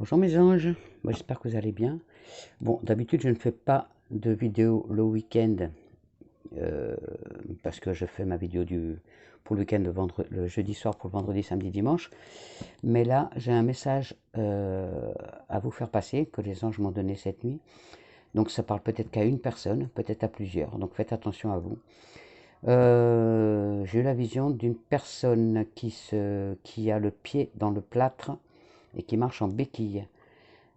Bonjour mes anges, moi j'espère que vous allez bien. Bon, d'habitude je ne fais pas de vidéo le week-end euh, parce que je fais ma vidéo pour le week-end le jeudi soir pour le vendredi, samedi, dimanche. Mais là j'ai un message à vous faire passer que les anges m'ont donné cette nuit. Donc ça parle peut-être qu'à une personne, peut-être à plusieurs, donc faites attention à vous. J'ai eu la vision d'une personne qui a le pied dans le plâtre et qui marche en béquille.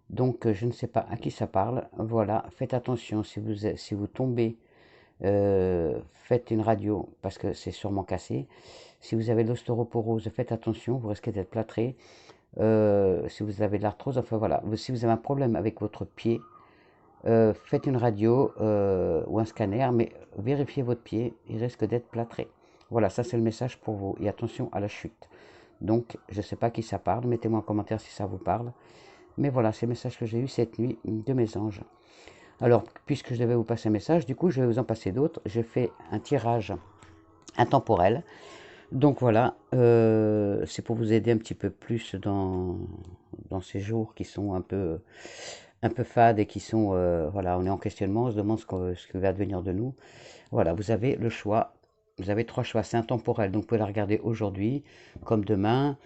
Donc, je ne sais pas à qui ça parle. Voilà, faites attention si vous tombez, faites une radio parce que c'est sûrement cassé. Si vous avez de l'ostéoporose, faites attention, vous risquez d'être plâtré. Si vous avez de l'arthrose, enfin voilà, si vous avez un problème avec votre pied, faites une radio ou un scanner, mais vérifiez votre pied, il risque d'être plâtré. Voilà, ça c'est le message pour vous. Et attention à la chute. Donc, je ne sais pas à qui ça parle, mettez-moi en commentaire si ça vous parle. Mais voilà, c'est le message que j'ai eu cette nuit de mes anges. Alors, puisque je devais vous passer un message, du coup, je vais vous en passer d'autres. J'ai fait un tirage intemporel. Donc voilà, c'est pour vous aider un petit peu plus dans ces jours qui sont un peu fades et qui sont, voilà, on est en questionnement, on se demande ce qui va devenir de nous. Voilà, vous avez le choix. Vous avez trois choix, c'est intemporel, donc vous pouvez la regarder aujourd'hui, comme demain,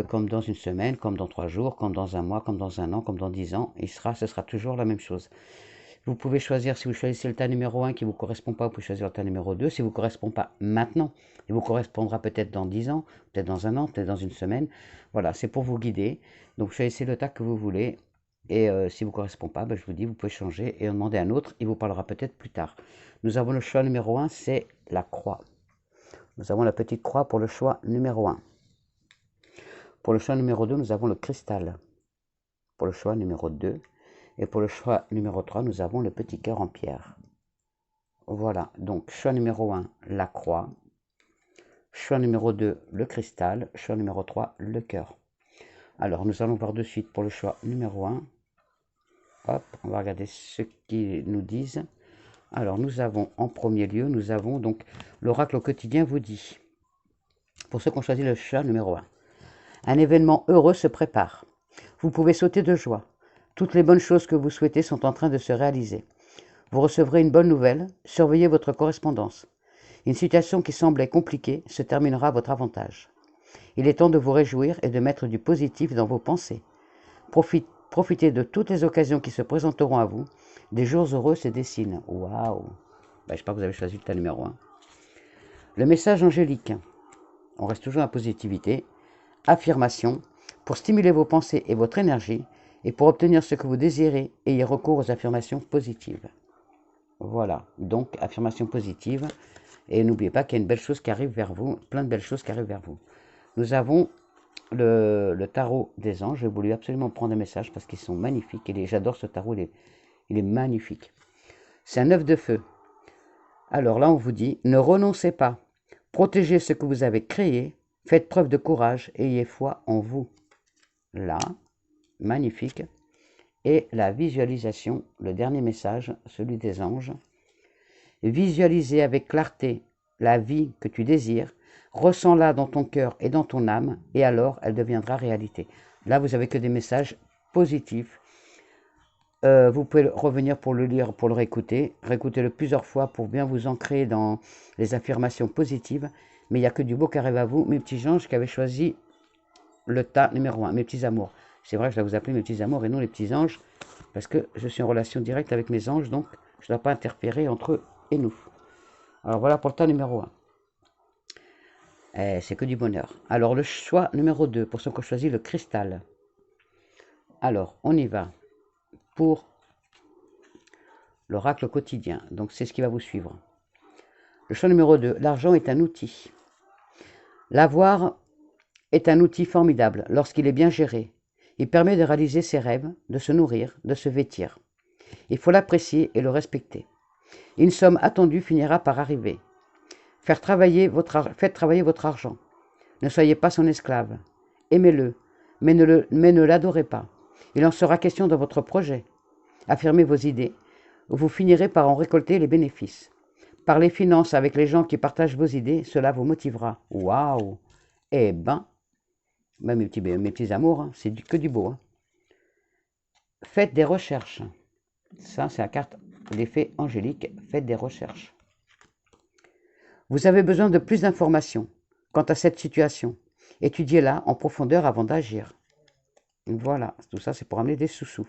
comme dans une semaine, comme dans 3 jours, comme dans un mois, comme dans un an, comme dans 10 ans. Ce sera toujours la même chose. Vous pouvez choisir, si vous choisissez le tas numéro 1 qui ne vous correspond pas, vous pouvez choisir le tas numéro 2. Si vous ne correspond pas maintenant, il vous correspondra peut-être dans 10 ans, peut-être dans un an, peut-être dans une semaine. Voilà, c'est pour vous guider. Donc choisissez le tas que vous voulez. Et si vous ne correspond pas, ben, je vous dis, vous pouvez changer et en demander un autre. Il vous parlera peut-être plus tard. Nous avons le choix numéro 1, c'est la croix. Nous avons la petite croix pour le choix numéro 1. Pour le choix numéro 2, nous avons le cristal. Pour le choix numéro 2. Et pour le choix numéro 3, nous avons le petit cœur en pierre. Voilà, donc choix numéro 1, la croix. Choix numéro 2, le cristal. Choix numéro 3, le cœur. Alors, nous allons voir de suite pour le choix numéro 1. Hop, on va regarder ce qu'ils nous disent. Alors, nous avons en premier lieu, nous avons donc l'oracle au quotidien vous dit, pour ceux qui ont choisi le choix numéro 1, un événement heureux se prépare. Vous pouvez sauter de joie. Toutes les bonnes choses que vous souhaitez sont en train de se réaliser. Vous recevrez une bonne nouvelle, surveillez votre correspondance. Une situation qui semblait compliquée se terminera à votre avantage. Il est temps de vous réjouir et de mettre du positif dans vos pensées. Profitez de toutes les occasions qui se présenteront à vous. Des jours heureux se dessinent. Waouh! J'espère que vous avez choisi le tas numéro 1. Le message angélique. On reste toujours à la positivité. Affirmation. Pour stimuler vos pensées et votre énergie, et pour obtenir ce que vous désirez, ayez recours aux affirmations positives. Voilà, donc affirmation positive. Et n'oubliez pas qu'il y a une belle chose qui arrive vers vous, plein de belles choses qui arrivent vers vous. Nous avons le tarot des anges. J'ai voulu absolument prendre un message parce qu'ils sont magnifiques. Et j'adore ce tarot, il est magnifique. C'est un œuf de feu. Alors là, on vous dit, ne renoncez pas. Protégez ce que vous avez créé. Faites preuve de courage et ayez foi en vous. Là, magnifique. Et la visualisation, le dernier message, celui des anges. Visualisez avec clarté la vie que tu désires, ressens-la dans ton cœur et dans ton âme, et alors elle deviendra réalité. Là, vous n'avez que des messages positifs. Vous pouvez revenir pour le lire, pour le réécouter. Réécoutez-le plusieurs fois pour bien vous ancrer dans les affirmations positives. Mais il n'y a que du beau qui arrive à vous, mes petits anges qui avaient choisi le tas numéro 1, mes petits amours. C'est vrai que je dois vous appeler mes petits amours et non les petits anges, parce que je suis en relation directe avec mes anges, donc je ne dois pas interférer entre eux et nous. Alors voilà pour le tas numéro 1. C'est que du bonheur. Alors le choix numéro 2, pour ceux qui ont choisi le cristal. Alors, on y va pour l'oracle quotidien. Donc c'est ce qui va vous suivre. Le choix numéro 2, l'argent est un outil. L'avoir est un outil formidable lorsqu'il est bien géré. Il permet de réaliser ses rêves, de se nourrir, de se vêtir. Il faut l'apprécier et le respecter. Une somme attendue finira par arriver. Faites travailler votre argent. Ne soyez pas son esclave. Aimez-le, mais ne l'adorez pas. Il en sera question dans votre projet. Affirmez vos idées. Vous finirez par en récolter les bénéfices. Parlez finances avec les gens qui partagent vos idées, cela vous motivera. Waouh! Eh ben, mes petits amours, hein, c'est que du beau. Hein. Faites des recherches. Ça, c'est la carte l'effet angélique. Faites des recherches. Vous avez besoin de plus d'informations quant à cette situation. Étudiez-la en profondeur avant d'agir. Voilà, tout ça, c'est pour amener des sous-sous.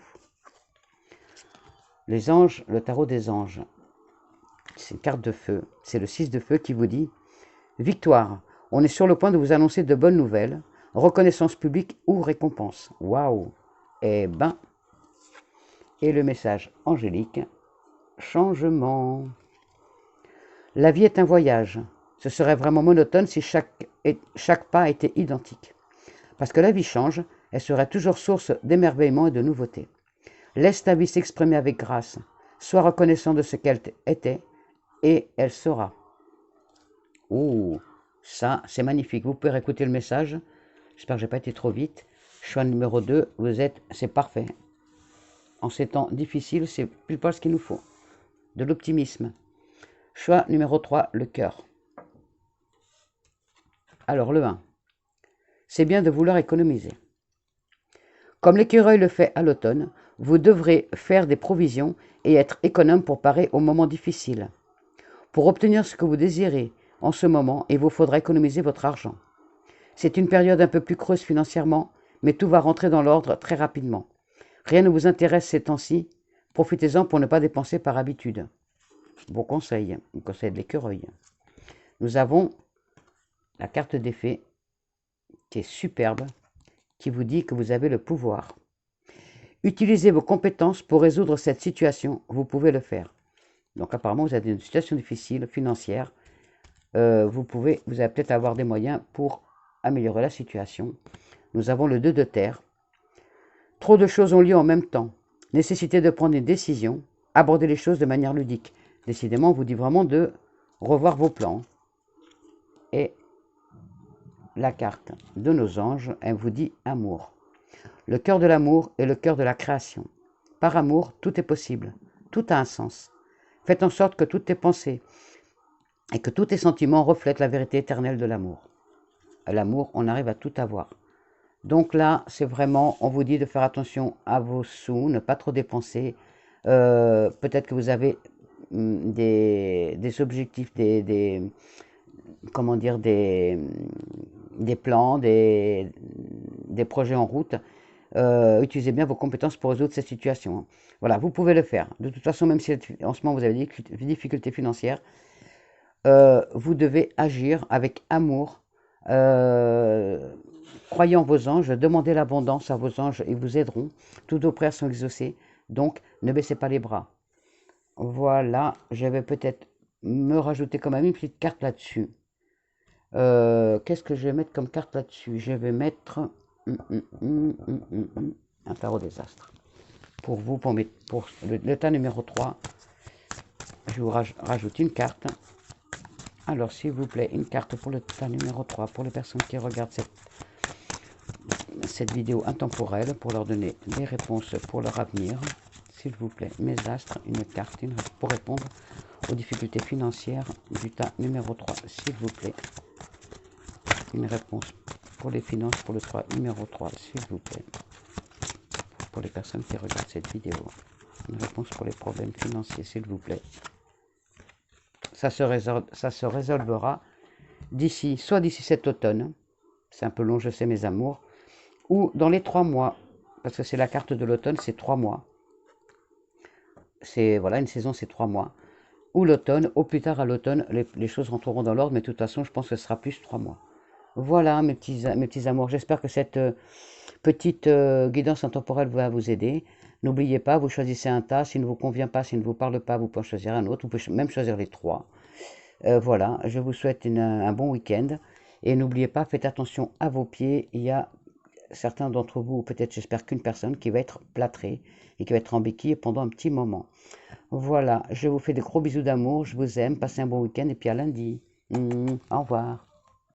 Les anges, le tarot des anges. C'est une carte de feu. C'est le 6 de feu qui vous dit « Victoire, on est sur le point de vous annoncer de bonnes nouvelles. Reconnaissance publique ou récompense. » Waouh. Eh ben, et le message angélique, changement. La vie est un voyage. Ce serait vraiment monotone si chaque pas était identique. Parce que la vie change, elle serait toujours source d'émerveillement et de nouveautés. Laisse ta vie s'exprimer avec grâce. Sois reconnaissant de ce qu'elle était et elle sera. Oh, ça, c'est magnifique. Vous pouvez réécouter le message. J'espère que je n'ai pas été trop vite. Choix numéro 2, c'est parfait. En ces temps difficiles, c'est plus pas ce qu'il nous faut. De l'optimisme. Choix numéro 3, le cœur. Alors, le 1. C'est bien de vouloir économiser. Comme l'écureuil le fait à l'automne, vous devrez faire des provisions et être économe pour parer aux moments difficiles. Pour obtenir ce que vous désirez en ce moment, il vous faudra économiser votre argent. C'est une période un peu plus creuse financièrement, mais tout va rentrer dans l'ordre très rapidement. Rien ne vous intéresse ces temps-ci, profitez-en pour ne pas dépenser par habitude. Bon conseil, le conseil de l'écureuil. Nous avons la carte des fées, qui est superbe, qui vous dit que vous avez le pouvoir. Utilisez vos compétences pour résoudre cette situation, vous pouvez le faire. Donc apparemment, vous avez une situation difficile, financière. Vous allez peut-être avoir des moyens pour améliorer la situation. Nous avons le 2 de terre. Trop de choses ont lieu en même temps. Nécessité de prendre une décision, aborder les choses de manière ludique. Décidément, on vous dit vraiment de revoir vos plans. Et la carte de nos anges, elle vous dit amour. Le cœur de l'amour est le cœur de la création. Par amour, tout est possible. Tout a un sens. Faites en sorte que toutes tes pensées et que tous tes sentiments reflètent la vérité éternelle de l'amour. L'amour, on arrive à tout avoir. Donc là, c'est vraiment, on vous dit de faire attention à vos sous, ne pas trop dépenser. Peut-être que vous avez des objectifs, comment dire, des plans, des projets en route. Utilisez bien vos compétences pour résoudre cette situation. Voilà, vous pouvez le faire. De toute façon, même si en ce moment vous avez des difficultés financières, vous devez agir avec amour. Croyez en vos anges, demandez l'abondance à vos anges, ils vous aideront. Toutes vos prières sont exaucées, donc ne baissez pas les bras. Voilà, je vais peut-être me rajouter quand même une petite carte là-dessus. Qu'est-ce que je vais mettre comme carte là-dessus? Je vais mettre un tarot des astres. Pour vous, pour le tas numéro 3, je vous rajoute une carte. Alors, s'il vous plaît, une carte pour le tas numéro 3, pour les personnes qui regardent cette vidéo intemporelle, pour leur donner des réponses pour leur avenir. S'il vous plaît, mes astres, une carte pour répondre aux difficultés financières du tas numéro 3. S'il vous plaît, une réponse pour les finances pour le numéro 3, s'il vous plaît. Pour les personnes qui regardent cette vidéo, une réponse pour les problèmes financiers, s'il vous plaît. Ça se résolvera soit d'ici cet automne, c'est un peu long, je sais mes amours, ou dans les 3 mois, parce que c'est la carte de l'automne, c'est 3 mois. Voilà, une saison, c'est 3 mois. Ou l'automne, au plus tard à l'automne, les choses rentreront dans l'ordre, mais de toute façon, je pense que ce sera plus 3 mois. Voilà, mes petits amours, j'espère que cette petite guidance intemporelle va vous aider. N'oubliez pas, vous choisissez un tas, s'il ne vous convient pas, s'il ne vous parle pas, vous pouvez en choisir un autre, vous pouvez même choisir les 3. Voilà, je vous souhaite un bon week-end. Et n'oubliez pas, faites attention à vos pieds. Il y a certains d'entre vous, peut-être j'espère qu'une personne, qui va être plâtrée et qui va être en béquille pendant un petit moment. Voilà, je vous fais des gros bisous d'amour, je vous aime, passez un bon week-end et puis à lundi. Au revoir.